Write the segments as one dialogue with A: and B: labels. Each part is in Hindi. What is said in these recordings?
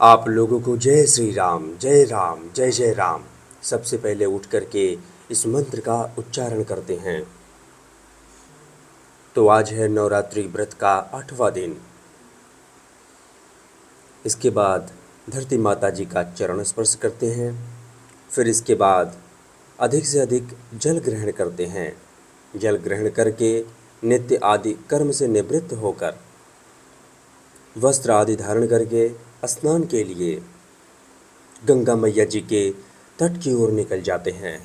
A: आप लोगों को जय श्री राम, जय राम, जय जय राम। सबसे पहले उठ करके इस मंत्र का उच्चारण करते हैं। तो आज है नवरात्रि व्रत का 8वां दिन। इसके बाद धरती माता जी का चरण स्पर्श करते हैं। फिर इसके बाद अधिक से अधिक जल ग्रहण करते हैं। जल ग्रहण करके नित्य आदि कर्म से निवृत्त होकर वस्त्र आदि धारण करके स्नान के लिए गंगा मैया जी के तट की ओर निकल जाते हैं।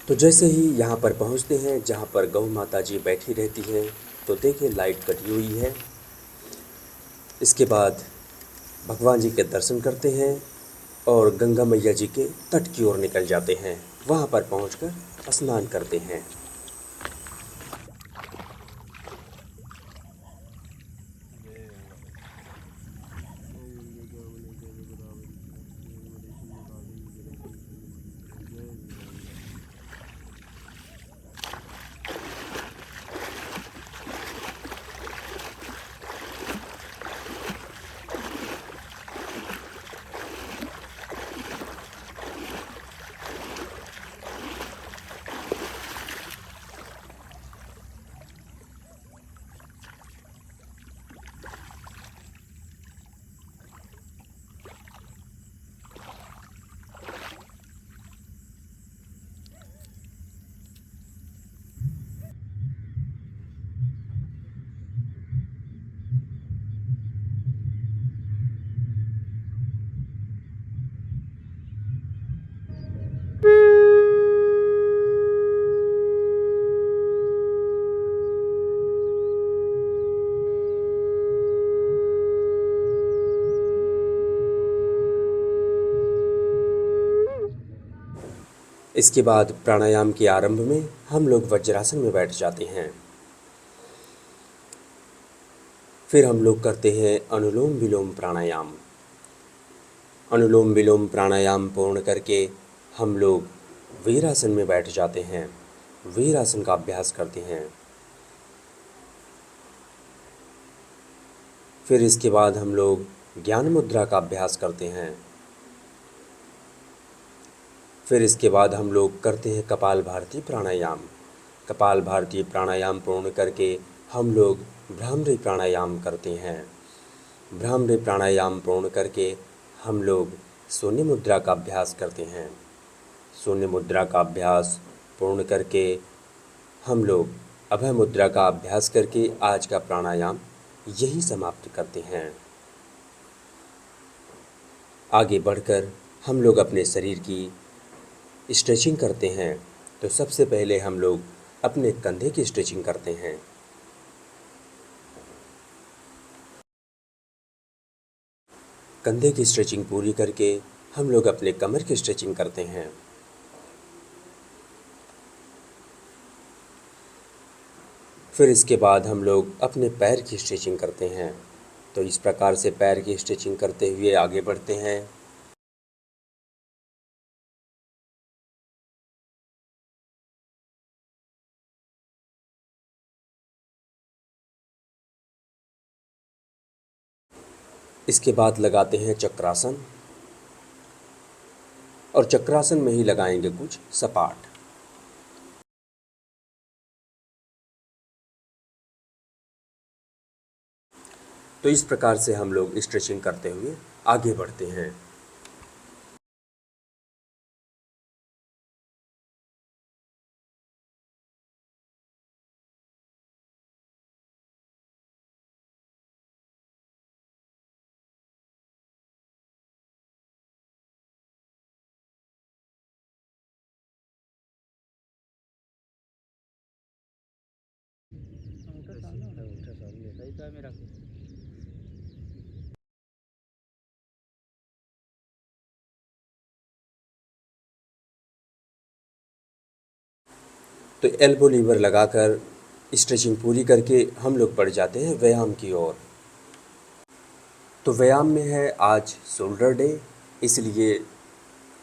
A: तो जैसे ही यहाँ पर पहुँचते हैं जहाँ पर गौ माता जी बैठी रहती हैं, तो देखिए लाइट कटी हुई है। इसके बाद भगवान जी के दर्शन करते हैं और गंगा मैया जी के तट की ओर निकल जाते हैं। वहाँ पर पहुँचकर स्नान करते हैं। इसके बाद प्राणायाम के आरंभ में हम लोग वज्रासन में बैठ जाते हैं। फिर हम लोग करते हैं अनुलोम विलोम प्राणायाम। अनुलोम विलोम प्राणायाम पूर्ण करके हम लोग वीरासन में बैठ जाते हैं। वीरासन का अभ्यास करते हैं। फिर इसके बाद हम लोग ज्ञान मुद्रा का अभ्यास करते हैं। फिर इसके बाद हम लोग करते हैं कपालभाति प्राणायाम। कपालभाति प्राणायाम पूर्ण करके हम लोग भ्रामरी प्राणायाम करते हैं। भ्रामरी प्राणायाम पूर्ण करके हम लोग शून्य मुद्रा का अभ्यास करते हैं। शून्य मुद्रा का अभ्यास पूर्ण करके हम लोग अभय मुद्रा का अभ्यास करके आज का प्राणायाम यही समाप्त करते हैं। आगे बढ़कर हम लोग अपने शरीर की स्ट्रेचिंग करते हैं। तो सबसे पहले हम लोग अपने कंधे की स्ट्रेचिंग करते हैं। कंधे की स्ट्रेचिंग पूरी करके हम लोग अपने कमर की स्ट्रेचिंग करते हैं। फिर इसके बाद हम लोग अपने पैर की स्ट्रेचिंग करते हैं। तो इस प्रकार से पैर की स्ट्रेचिंग करते हुए आगे बढ़ते हैं। इसके बाद लगाते हैं चक्रासन, और चक्रासन में ही लगाएंगे कुछ सपाट। तो इस प्रकार से हम लोग स्ट्रेचिंग करते हुए आगे बढ़ते हैं। तो एल्बो लीवर लगाकर स्ट्रेचिंग पूरी करके हम लोग बढ़ जाते हैं व्यायाम की ओर। तो व्यायाम में है आज शोल्डर डे, इसलिए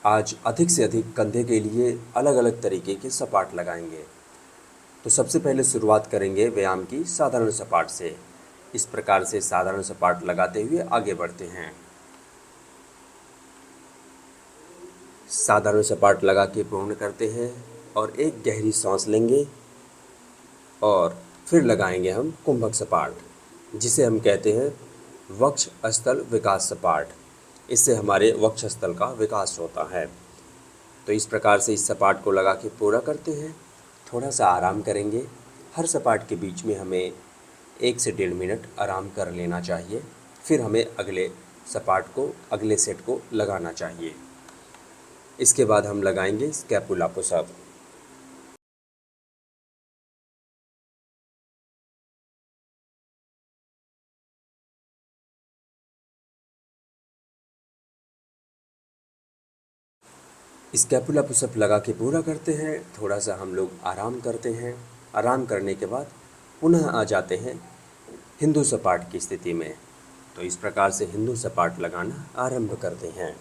A: आज अधिक से अधिक कंधे के लिए अलग अलग तरीके के सपाट लगाएंगे। तो सबसे पहले शुरुआत करेंगे व्यायाम की साधारण सपाट से। इस प्रकार से साधारण सपाट लगाते हुए आगे बढ़ते हैं। साधारण सपाट लगा के पूर्ण करते हैं और एक गहरी सांस लेंगे और फिर लगाएंगे हम कुंभक सपाट, जिसे हम कहते हैं वक्ष स्थल विकास सपाट। इससे हमारे वक्ष स्थल का विकास होता है। तो इस प्रकार से इस सपाट को लगा के पूरा करते हैं। थोड़ा सा आराम करेंगे। हर सपाट के बीच में हमें 1 से 1.5 मिनट आराम कर लेना चाहिए। फिर हमें अगले सपाट को, अगले सेट को लगाना चाहिए। इसके बाद हम लगाएंगे स्कैपुला पुशअप। स्कैपुला पुशअप लगा के पूरा करते हैं। थोड़ा सा हम लोग आराम करते हैं। आराम करने के बाद पुनः आ जाते हैं हिंदू सपाट की स्थिति में। तो इस प्रकार से हिंदू सपाट लगाना आरंभ करते हैं।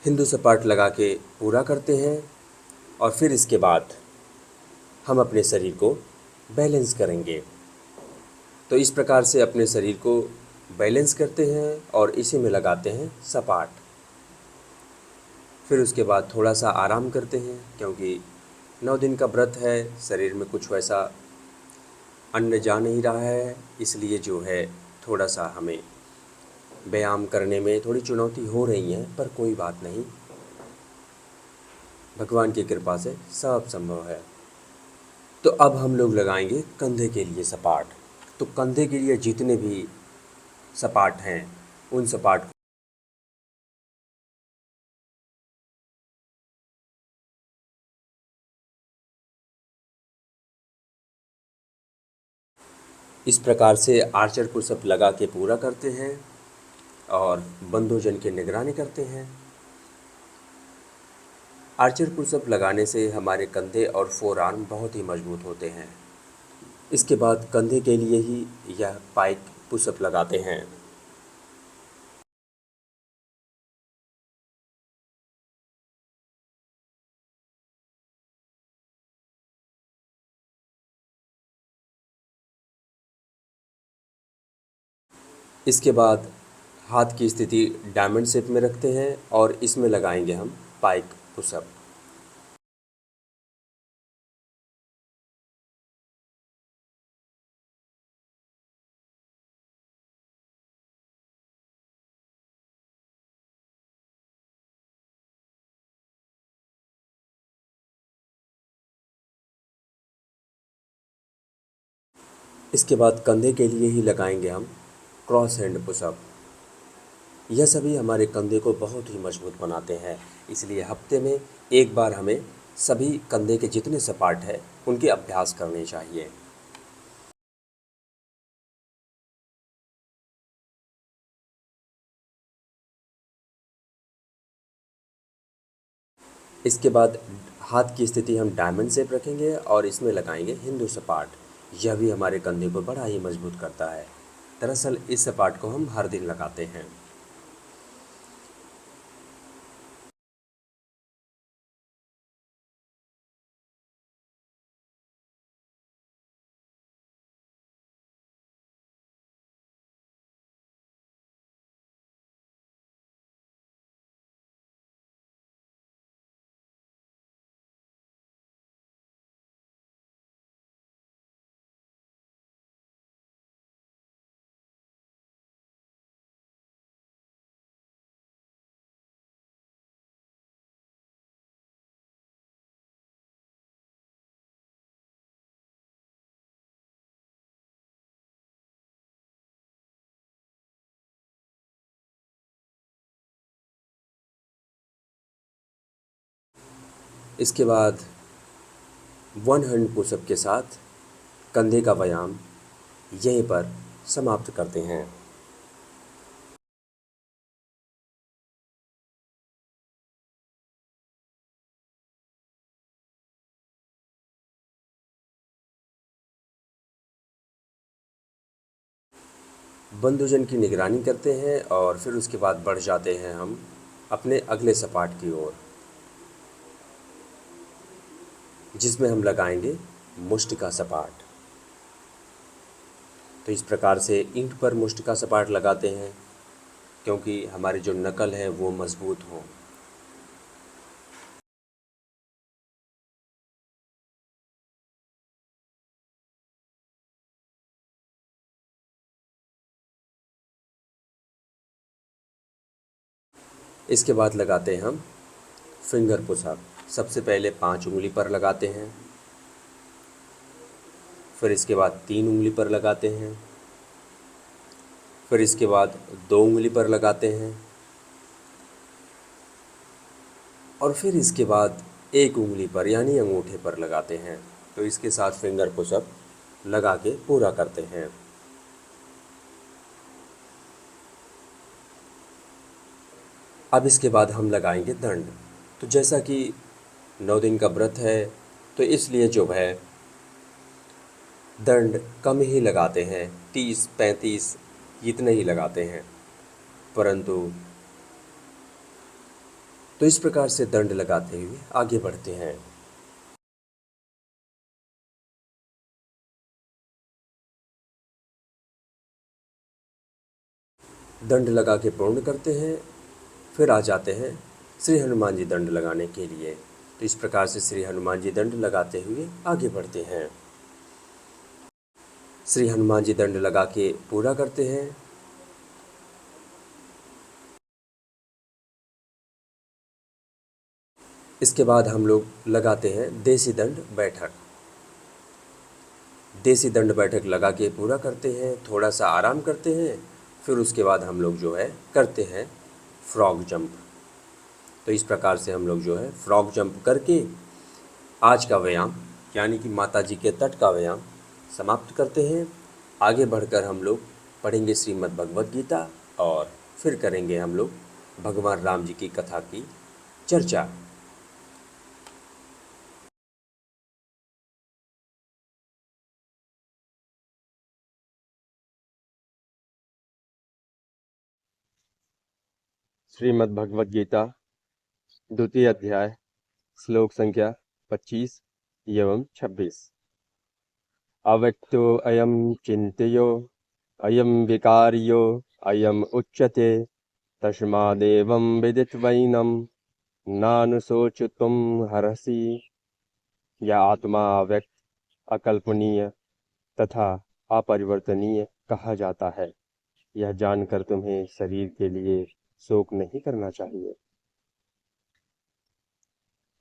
A: हिंदू सपाट लगा के पूरा करते हैं और फिर इसके बाद हम अपने शरीर को बैलेंस करेंगे। तो इस प्रकार से अपने शरीर को बैलेंस करते हैं और इसी में लगाते हैं सपाट। फिर उसके बाद थोड़ा सा आराम करते हैं, क्योंकि 9 दिन का व्रत है। शरीर में कुछ वैसा अन्न जा नहीं रहा है, इसलिए जो है थोड़ा सा हमें व्यायाम करने में थोड़ी चुनौती हो रही है, पर कोई बात नहीं, भगवान की कृपा से सब संभव है। तो अब हम लोग लगाएंगे कंधे के लिए सपाट। तो कंधे के लिए जितने भी सपाट हैं, उन सपाट इस प्रकार से आर्चर पुशअप लगा के पूरा करते हैं और बंधोजन की निगरानी करते हैं। आर्चर पुशअप लगाने से हमारे कंधे और फोर आर्म बहुत ही मजबूत होते हैं। इसके बाद कंधे के लिए ही यह पाइक पुशअप लगाते हैं। इसके बाद हाथ की स्थिति डायमंड शेप में रखते हैं और इसमें लगाएंगे हम पाइक पुशअप। इसके बाद कंधे के लिए ही लगाएंगे हम क्रॉस हैंड पुशअप। यह सभी हमारे कंधे को बहुत ही मजबूत बनाते हैं, इसलिए हफ्ते में एक बार हमें सभी कंधे के जितने सपाट हैं उनके अभ्यास करने चाहिए। इसके बाद हाथ की स्थिति हम डायमंड शेप रखेंगे और इसमें लगाएंगे हिंदू सपाट। यह भी हमारे कंधे को बड़ा ही मजबूत करता है। दरअसल इस सपाट को हम हर दिन लगाते हैं। इसके बाद वन हैंड पुशअप के साथ कंधे का व्यायाम यहीं पर समाप्त करते हैं। बंधुजन की निगरानी करते हैं और फिर उसके बाद बढ़ जाते हैं हम अपने अगले सपाट की ओर, जिसमें हम लगाएंगे मुष्ट का सपाट। तो इस प्रकार से ईंट पर मुष्ट का सपाट लगाते हैं क्योंकि हमारी जो नकल है वो मजबूत हो। इसके बाद लगाते हैं हम फिंगर पुशअप। सबसे पहले 5 उंगली पर लगाते हैं, फिर इसके बाद 3 उंगली पर लगाते हैं, फिर इसके बाद 2 उंगली पर लगाते हैं और फिर इसके बाद 1 उंगली पर यानी अंगूठे पर लगाते हैं। तो इसके साथ फिंगर पुशअप लगा के पूरा करते हैं। अब इसके बाद हम लगाएंगे दंड। तो जैसा कि 9 दिन का व्रत है तो इसलिए जो है दंड कम ही लगाते हैं, 30-35 इतने ही लगाते हैं। परंतु तो इस प्रकार से दंड लगाते हुए आगे बढ़ते हैं। दंड लगा के पूर्ण करते हैं, फिर आ जाते हैं श्री हनुमान जी दंड लगाने के लिए। तो इस प्रकार से श्री हनुमान जी दंड लगाते हुए आगे बढ़ते हैं। श्री हनुमान जी दंड लगा के पूरा करते हैं। इसके बाद हम लोग लगाते हैं देसी दंड बैठक। देसी दंड बैठक लगा के पूरा करते हैं, थोड़ा सा आराम करते हैं, फिर उसके बाद हम लोग जो है करते हैं फ्रॉग जंप। तो इस प्रकार से हम लोग जो है फ्रॉग जंप करके आज का व्यायाम यानी कि माता जी के तट का व्यायाम समाप्त करते हैं। आगे बढ़कर हम लोग पढ़ेंगे श्रीमद् भगवद गीता और फिर करेंगे हम लोग भगवान राम जी की कथा की चर्चा। श्रीमद् भगवद गीता द्वितीय अध्याय श्लोक संख्या 25 एवं 26। अव्यक्तो अयम चिंत्यो अयम विकार्यो अयम उच्यते तस्मादेवं विदित्वैनं नानुशोचितुं हर्षि। यह आत्मा अव्यक्त, अकल्पनीय तथा अपरिवर्तनीय कहा जाता है, यह जानकर तुम्हें शरीर के लिए शोक नहीं करना चाहिए।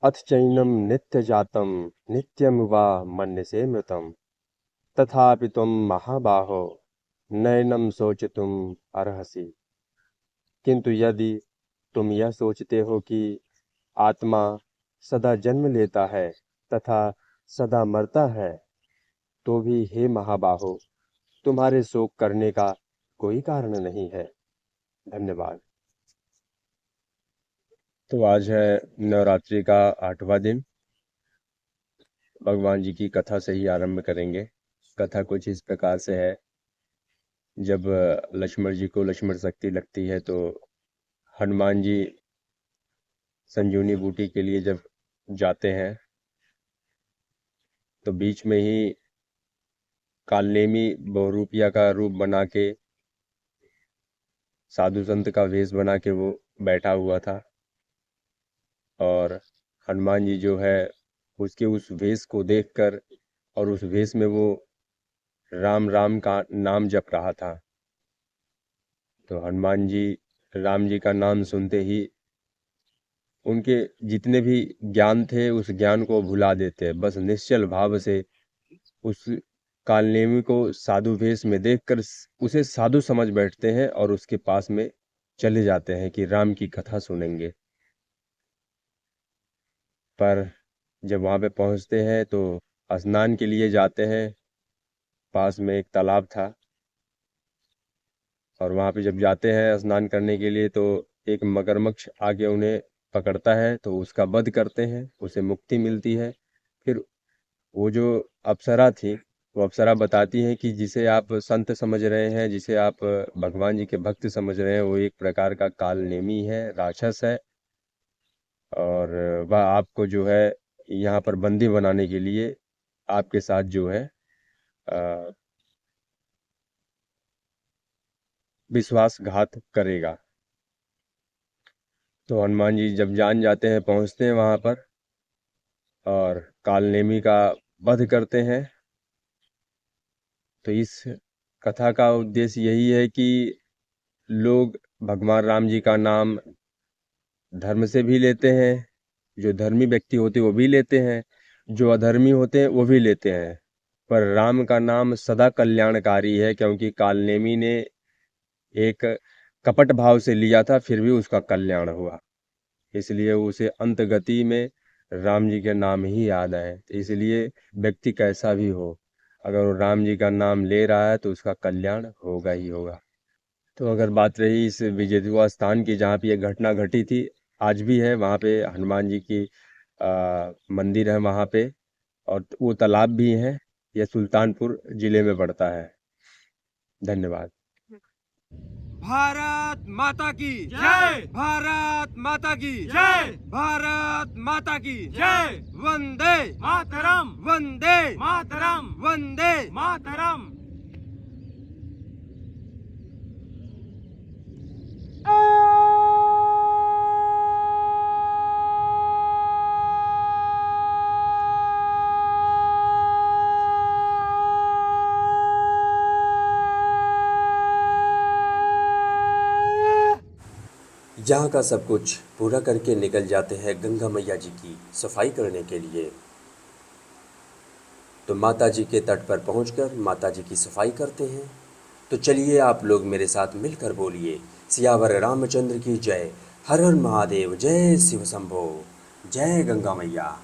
A: अथ चैनम नित्य जातम नित्यम वा मन्यसे मृतम तथापि तुम महाबाहो नैनम शोचितुम अर्हसि। किंतु यदि तुम यह सोचते हो कि आत्मा सदा जन्म लेता है तथा सदा मरता है, तो भी हे महाबाहो तुम्हारे शोक करने का कोई कारण नहीं है। धन्यवाद। तो आज है नवरात्रि का 8वां दिन। भगवान जी की कथा से ही आरंभ करेंगे। कथा कुछ इस प्रकार से है। जब लक्ष्मण जी को लक्ष्मण शक्ति लगती है तो हनुमान जी संजीवनी बूटी के लिए जब जाते हैं तो बीच में ही कालनेमी बहुरूपिया का रूप बना के, साधु संत का वेश बना के वो बैठा हुआ था और हनुमान जी जो है उसके उस वेश को देखकर और उस वेश में वो राम राम का नाम जप रहा था। तो हनुमान जी राम जी का नाम सुनते ही उनके जितने भी ज्ञान थे उस ज्ञान को भुला देते, बस निश्चल भाव से उस कालनेमी को साधु वेश में देखकर उसे साधु समझ बैठते हैं और उसके पास में चले जाते हैं कि राम की कथा सुनेंगे। पर जब वहाँ पे पहुँचते हैं तो स्नान के लिए जाते हैं। पास में एक तालाब था और वहाँ पे जब जाते हैं स्नान करने के लिए तो एक मगरमच्छ आके उन्हें पकड़ता है, तो उसका वध करते हैं, उसे मुक्ति मिलती है। फिर वो जो अप्सरा थी
B: वो अप्सरा बताती हैं कि जिसे आप संत समझ रहे हैं, जिसे आप भगवान जी के भक्त समझ रहे हैं, वो एक प्रकार का काल नेमी है, राक्षस है। और वह आपको जो है यहाँ पर बंदी बनाने के लिए आपके साथ जो है अ, विश्वासघात करेगा। तो हनुमान जी जब जान जाते हैं, पहुँचते हैं वहाँ पर और काल नेमी का वध करते हैं। तो इस कथा का उद्देश्य यही है कि लोग भगवान राम जी का नाम धर्म से भी लेते हैं, जो धर्मी व्यक्ति होते हैं वो भी लेते हैं, जो अधर्मी होते हैं वो भी लेते हैं। पर राम का नाम सदा कल्याणकारी है, क्योंकि कालनेमी ने एक कपट भाव से लिया था, फिर भी उसका कल्याण हुआ। इसलिए उसे अंत गति में राम जी के नाम ही याद आए। तो इसलिए व्यक्ति कैसा भी हो, अगर वो राम जी का नाम ले रहा है तो उसका कल्याण होगा ही होगा। तो अगर बात रही इस विजेतुआ स्थान की, जहाँ पे ये घटना घटी थी, आज भी है वहाँ पे हनुमान जी की मंदिर है वहाँ पे, और वो तालाब भी है। ये सुल्तानपुर जिले में पड़ता है। धन्यवाद।
C: भारत माता की जय, भारत माता की जय, भारत माता की जय। वंदे मातरम, वंदे मातरम, वंदे मातरम।
A: यहाँ का सब कुछ पूरा करके निकल जाते हैं गंगा मैया जी की सफाई करने के लिए। तो माता जी के तट पर पहुंचकर माता जी की सफाई करते हैं। तो चलिए आप लोग मेरे साथ मिलकर बोलिए, सियावर रामचंद्र की जय, हर हर महादेव, जय शिव शंभो, जय गंगा मैया।